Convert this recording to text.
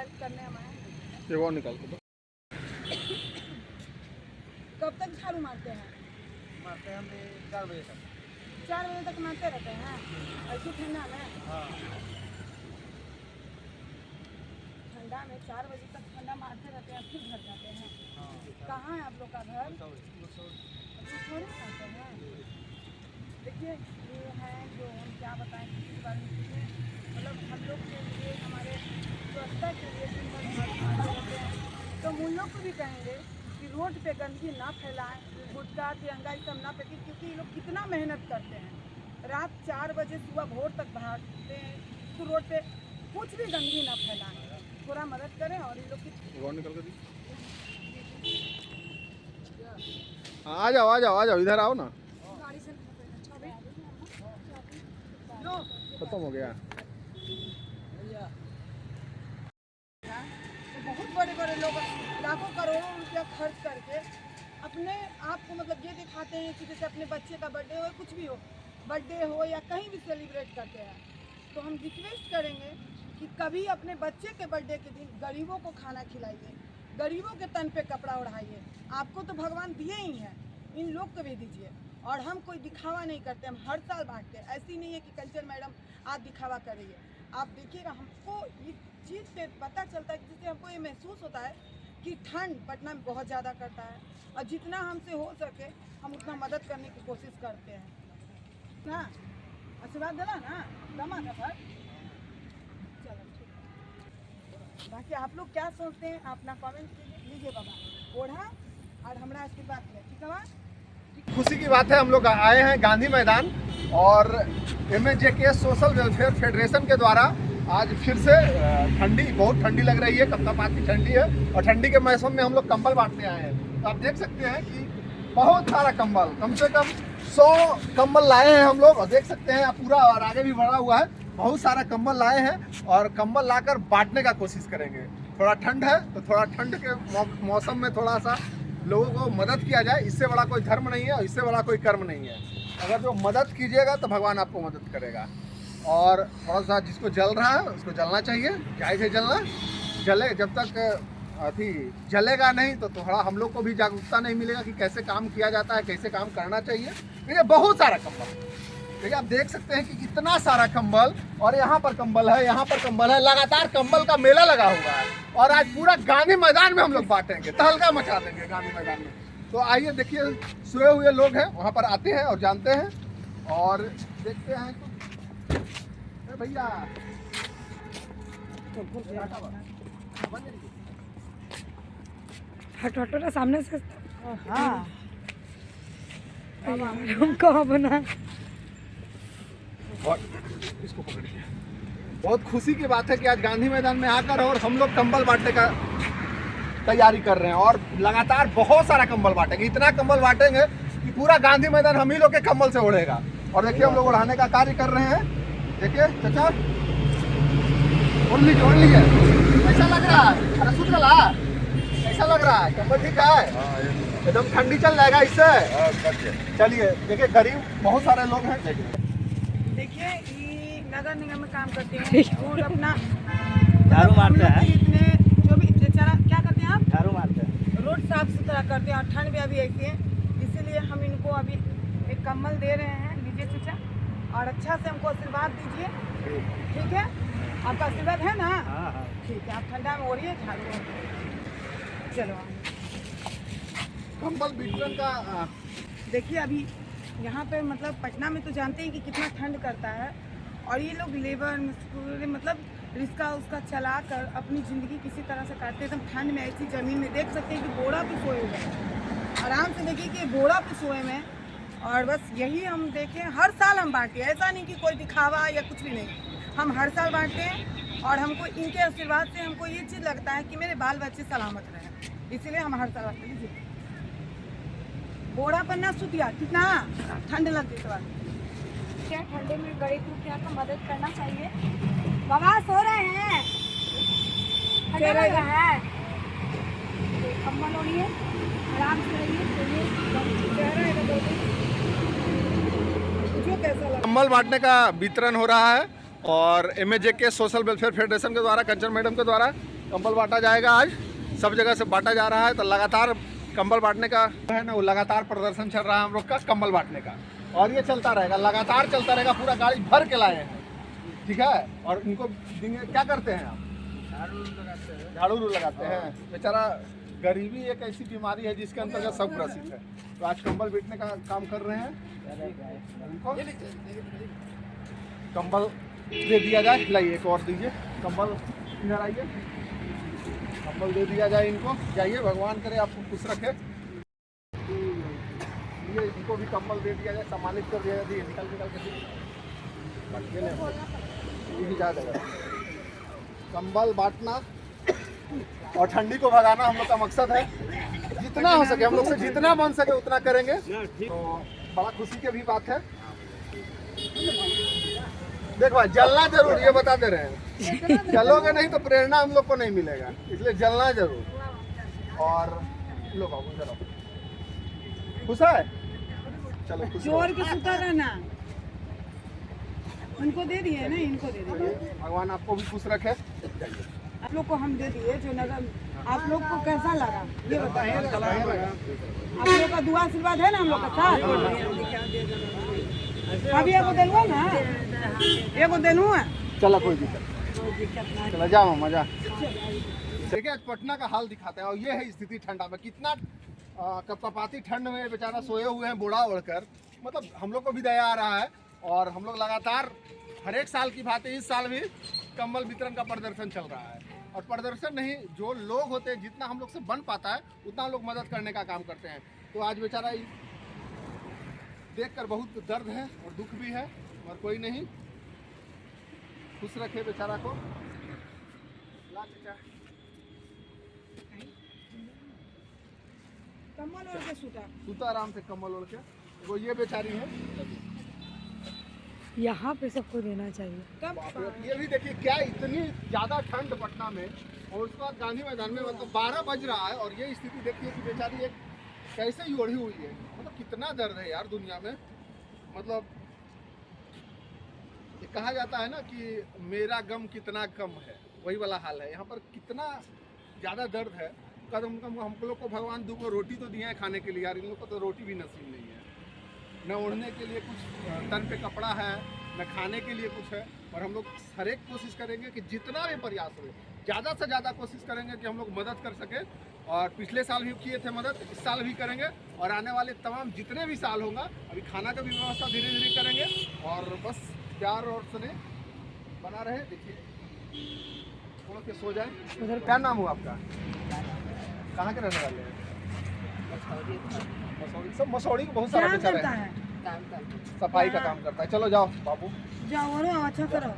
Help करने हम आए। ये वो निकाल के दो। कब तक झाड़ू मारते हैं? मारते हैं हम 4 बजे तक। 4 बजे तक मारते रहते हैं ऐसी ठंडा में? हाँ। ठंडा में 4 बजे तक ठंडा मारते रहते हैं, फिर घर जाते हैं? हाँ। कहाँ है आप लोग का घर? थोड़े खाते हैं। देखिए ये है जो हम क्या बताएं किसी के बारे में, मतलब हम लोग के लिए हमारे स्वच्छता के लिए दिन भर झाड़ू मारते रहते हैं। तो हम उन लोग को भी कहेंगे कि रोड पे गंदगी ना फैलाएं, गुटखा तिरंगा ये सब ना फेंकें, क्योंकि ये लोग कितना मेहनत करते हैं। रात 4 बजे सुबह भोर तक भागते हैं, तो रोड पे कुछ भी गंदगी ना फैलाएं, थोड़ा मदद करें। और इन लोग की वो निकाल के दी। आ जाओ इधर आओ ना। गाड़ी से खत्म हो गया। तो बहुत बड़े बड़े लोग लाखों करोड़ों रुपया खर्च करके अपने आप को मतलब ये दिखाते हैं कि जैसे अपने बच्चे का बर्थडे हो, कुछ भी हो, बर्थडे हो या कहीं भी सेलिब्रेट करते हैं। तो हम रिक्वेस्ट करेंगे कि कभी अपने बच्चे के बर्थडे के दिन गरीबों को खाना खिलाइए, गरीबों के तन पे कपड़ा ओढ़ाइए। आपको तो भगवान दिए ही हैं, इन लोग को भी दीजिए। और हम कोई दिखावा नहीं करते, हम हर साल बांटते हैं। ऐसी नहीं है कि कंचन मैडम आप दिखावा करिए। आप देखिएगा, हमको इस चीज़ पे पता चलता है कि जिससे हमको ये महसूस होता है कि ठंड पटना में बहुत ज़्यादा करता है, और जितना हमसे हो सके हम उतना मदद करने की कोशिश करते हैं ना। आशीर्वाद दिला ना दमा का पर। चलो ठीक है, बाकी आप लोग क्या सोचते हैं अपना कमेंट लीजिए बाबा। ओढ़ा और हमारा आशीर्वाद किया, ठीक है बा? खुशी की बात है, हम लोग आए हैं गांधी मैदान और MJK सोशल वेलफेयर फेडरेशन के द्वारा आज फिर से ठंडी, बहुत ठंडी लग रही है, कपतापात की ठंडी है, और ठंडी के मौसम में हम लोग कंबल बांटने आए हैं। तो आप देख सकते हैं कि बहुत सारा कंबल, कम से कम 100 कंबल लाए हैं हम लोग, और देख सकते हैं पूरा, और आगे भी बढ़ा हुआ है, बहुत सारा कंबल लाए हैं और कंबल लाकर बांटने का कोशिश करेंगे। थोड़ा ठंड है तो थोड़ा ठंड के मौसम में थोड़ा सा लोगों को मदद किया जाए, इससे बड़ा कोई धर्म नहीं है और इससे बड़ा कोई कर्म नहीं है। अगर जो मदद कीजिएगा तो भगवान आपको मदद करेगा। और थोड़ा सा जिसको जल रहा है उसको जलना चाहिए, जायज़ है जलना, जले जब तक अभी जलेगा नहीं तो थोड़ा हम लोग को भी जागरूकता नहीं मिलेगा कि कैसे काम किया जाता है, कैसे काम करना चाहिए। देखिए बहुत सारा कंबल, देखिए आप देख सकते हैं कि कितना सारा कंबल, और यहाँ पर कंबल है, यहाँ पर कंबल है, लगातार कंबल का मेला लगा हुआ है। और आज पूरा गांधी मैदान में हम लोग बांटेंगे, तहलका मचा देंगे गांधी मैदान में। तो आइए देखिए, सोए हुए लोग हैं वहाँ पर आते हैं और जानते हैं और देखते हैं। तो भैया हटो ना सामने से। हाँ कहाँ बना। इसको पकड़िए। बहुत खुशी की बात है कि आज गांधी मैदान में आकर और हम लोग कंबल बांटने का तैयारी कर रहे हैं, और लगातार बहुत सारा कंबल बांटेंगे। इतना कंबल बांटेंगे कि पूरा गांधी मैदान हम ही लोग के कंबल से ओढ़ेगा। और देखिए हम लोग ओढ़ाने का कार्य कर रहे हैं। देखिए चाचा, ओढ़ लीजिए। ऐसा लग रहा है, अरे सुन रहा, ऐसा लग रहा है कंबल ठीक है, एकदम ठंडी चल जाएगा इससे। चलिए देखिए, गरीब बहुत सारे लोग हैं। देखिए ये नगर निगम में काम करते हैं, रोड अपना झाड़ू मारते हैं, इतने जो भी बेचारा क्या करते हैं आप, झाड़ू मारते हैं, रोड साफ सुथरा करते हैं। और ठंड भी अभी ऐसी है, इसीलिए हम इनको अभी एक कम्बल दे रहे हैं। लीजिए चाचा, और अच्छा से हमको आशीर्वाद दीजिए, ठीक है? आपका आशीर्वाद है ना? ठीक है, आप ठंडा में ओढ़िए, झाड़ू ओढ़िए। चलो कंबल वितरण का देखिए, अभी यहाँ पे मतलब पटना में तो जानते हैं कि कितना ठंड करता है, और ये लोग लेबर मजदूर मतलब रिक्शा उसका चला कर अपनी ज़िंदगी किसी तरह से काटते हैं। एकदम ठंड में ऐसी ज़मीन में देख सकते हैं कि बोरा पे सोए हुए हैं, आराम से देखिए कि बोरा पे सोए हुए हैं। और बस यही हम देखें, हर साल हम बांटते हैं, ऐसा नहीं कि कोई दिखावा या कुछ भी नहीं, हम हर साल बांटते हैं। और हमको इनके आशीर्वाद से हमको ये चीज़ लगता है कि मेरे बाल बच्चे सलामत रहें, इसीलिए हम हर साल बांटते हैं। बोरा पन्ना सुतिया कितना ठंड लगती है, क्या ठंडे में गरीब दुखिया को मदद करना चाहिए। बाबा सो रहे हैं, ठंडा लग रहा है, कम्बल ओढ़िए, आराम से कंबल बांटने का वितरण हो रहा है, और MJK सोशल वेलफेयर फेडरेशन के द्वारा, कंचन मैडम के द्वारा कंबल बांटा जाएगा आज, सब जगह से बांटा जा रहा है। तो लगातार कंबल बांटने का है ना, वो लगातार प्रदर्शन चल रहा है हम लोग का कंबल बांटने का, और ये चलता रहेगा, लगातार चलता रहेगा। पूरा गाड़ी भर के लाए हैं, ठीक है। और इनको क्या करते हैं आप? झाड़ू लगाते हैं। बेचारा गरीबी एक ऐसी बीमारी है जिसके अंतर्गत सब ग्रसित है। तो आज कंबल बेचने का काम कर रहे हैं। उनको कंबल दे दिया जाए। लाइए एक और दीजिए कंबल, इधर आइए, कंबल दे दिया जाए इनको। जाइए, भगवान करे आपको खुश रखे। ये इनको भी कंबल दे दिया जाए, सम्मानित कर दिया जाए। निकल के जाएगा कंबल बांटना और ठंडी को भगाना हम लोग का मकसद है। जितना हो सके हम लोग से, जितना बन सके उतना करेंगे। तो बड़ा खुशी की भी बात है। देख भाई, जलना जरूर, ये बता दे रहे हैं। जलोगे नहीं तो प्रेरणा हम लोग को नहीं मिलेगा, इसलिए जलना जरूर। और लो बाबू चलो, खुश है? चलो खुश रहो। जोर के सुता रहना, उनको दे दिए ना, इनको दे दिए। भगवान आपको भी खुश रखे। आप लोग को हम दे दिए जो नगर। आप लोग को कैसा लगा ये बताइए। आप लोग का दुआ आशीर्वाद है ना हम लोग का साथ। अभी एगो देलू ना, एगो देलू है। चलो कोई दिक्कत, चलो जाओ मजा। देखिए आज पटना का हाल दिखाते हैं, और ये है स्थिति ठंडा में। कितना कपकपाती ठंड में बेचारा सोए हुए हैं बोड़ा ओढ़कर। मतलब हम लोग को भी दया आ रहा है, और हम लोग लगातार हर एक साल की भांति इस साल भी कंबल वितरण का प्रदर्शन चल रहा है। और प्रदर्शन नहीं, जो लोग होते हैं, जितना हम लोग से बन पाता है उतना हम लोग मदद करने का काम करते हैं। तो आज बेचारा देखकर बहुत दर्द है और दुख भी है, और कोई नहीं, खुश रखे बेचारा को। कम्बल ओढ़ के सूता, सूता आराम से कंबल ओढ़ के। वो ये बेचारी है, यहाँ पे सबको देना चाहिए। बाप रे, ये भी देखिए क्या इतनी ज़्यादा ठंड पटना में, और उसके बाद गांधी मैदान में मतलब 12 बज रहा है, और ये स्थिति देखिए कि बेचारी एक कैसे ही ओढ़ी हुई है। मतलब कितना दर्द है यार दुनिया में। मतलब ये कहा जाता है ना कि मेरा गम कितना कम है, वही वाला हाल है यहाँ पर। कितना ज़्यादा दर्द है। कम कम हम लोग को भगवान 2 रोटी तो दिए हैं खाने के लिए यार, इन लोग को तो रोटी भी नसीब नहीं है। न ओढ़ने के लिए कुछ तन पे कपड़ा है, न खाने के लिए कुछ है। और हम लोग हर एक कोशिश करेंगे कि जितना भी प्रयास हो, ज़्यादा से ज़्यादा कोशिश करेंगे कि हम लोग मदद कर सकें। और पिछले साल भी किए थे मदद, इस साल भी करेंगे, और आने वाले तमाम जितने भी साल होगा, अभी खाना का भी व्यवस्था धीरे धीरे करेंगे। और बस प्यार और स्नेह बना रहे। देखिए थोड़ा के सो जाए। क्या नाम हुआ आपका? कहाँ के रहने वाले हैं? मसौड़ी। सब मसौड़ी को बहुत सारा क्या बेचारा करता है, है? सफाई का काम करता है। चलो जाओ बाबू, जाओ और अच्छा करो।